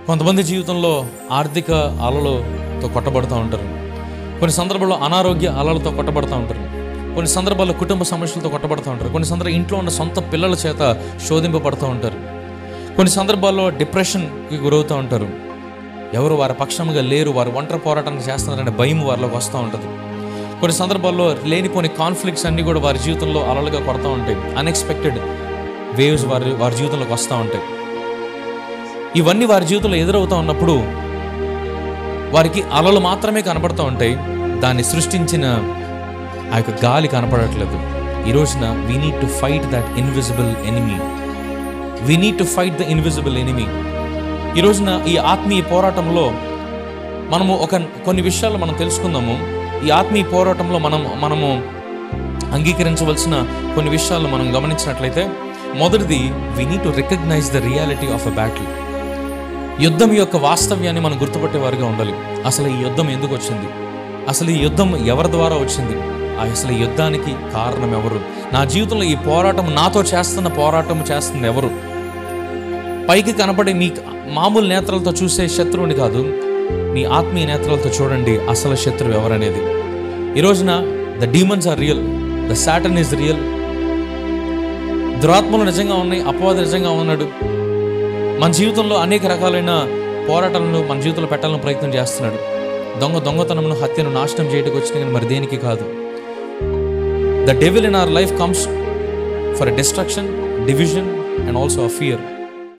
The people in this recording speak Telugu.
కొంతమంది జీవితంలో ఆర్థిక అలలతో కొట్టబడుతూ ఉంటారు. కొన్ని సందర్భాల్లో అనారోగ్య అలలతో కొట్టబడుతూ ఉంటారు. కొన్ని సందర్భాల్లో కుటుంబ సమస్యలతో కొట్టబడుతూ ఉంటారు. కొన్ని సందర్భాలు ఇంట్లో ఉన్న సొంత పిల్లల చేత శోధింపబడుతూ ఉంటారు. కొన్ని సందర్భాల్లో డిప్రెషన్కి గురవుతూ ఉంటారు. ఎవరు వారి పక్షంగా లేరు, వారు ఒంటరి పోరాటాన్ని చేస్తున్నారనే భయం వారిలోకి వస్తూ ఉంటుంది. కొన్ని సందర్భాల్లో లేనిపోని కాన్ఫ్లిక్ట్స్ అన్నీ కూడా వారి జీవితంలో అలలుగా కొడతా ఉంటాయి. అన్ఎక్స్పెక్టెడ్ వేవ్స్ వారి జీవితంలోకి వస్తూ ఉంటాయి. ఇవన్నీ వారి జీవితంలో ఎదురవుతూ ఉన్నప్పుడు వారికి అలలు మాత్రమే కనపడుతూ ఉంటాయి. దాన్ని సృష్టించిన ఆ యొక్క గాలి కనపడట్లేదు. ఈ రోజున we need to fight that invisible enemy. We need to fight the invisible enemy. ఈ రోజున ఈ ఆత్మీయ పోరాటంలో మనము కొన్ని విషయాలు మనం తెలుసుకుందాము. ఈ ఆత్మీయ పోరాటంలో మనము అంగీకరించవలసిన కొన్ని విషయాలు మనం గమనించినట్లయితే, మొదటిది, we need to recognise the reality of a battle. యుద్ధం యొక్క వాస్తవ్యాన్ని మనం గుర్తుపట్టేవారుగా ఉండాలి. అసలు ఈ యుద్ధం ఎందుకు వచ్చింది? అసలు ఈ యుద్ధం ఎవరి ద్వారా వచ్చింది? అసలు ఈ యుద్ధానికి కారణం ఎవరు? నా జీవితంలో ఈ పోరాటం నాతో చేస్తుంది ఎవరు? పైకి కనపడే మీ మామూలు నేత్రాలతో చూసే శత్రువుని కాదు, మీ ఆత్మీయ నేత్రాలతో చూడండి అసలు శత్రువు ఎవరనేది. ఈ రోజున the demons are real, the Satan is real. దురాత్మలు నిజంగా ఉన్నాయి, అపవాది నిజంగా ఉన్నాడు. మన జీవితంలో అనేక రకాలైన పోరాటాలను మన జీవితంలో పెట్టాలని ప్రయత్నం చేస్తున్నాడు. దొంగతనమును, హత్యను, నాశనం చేయడానికి వచ్చిన కానీ మరి దేనికి కాదు. The devil in our life comes for a destruction, division and also a fear.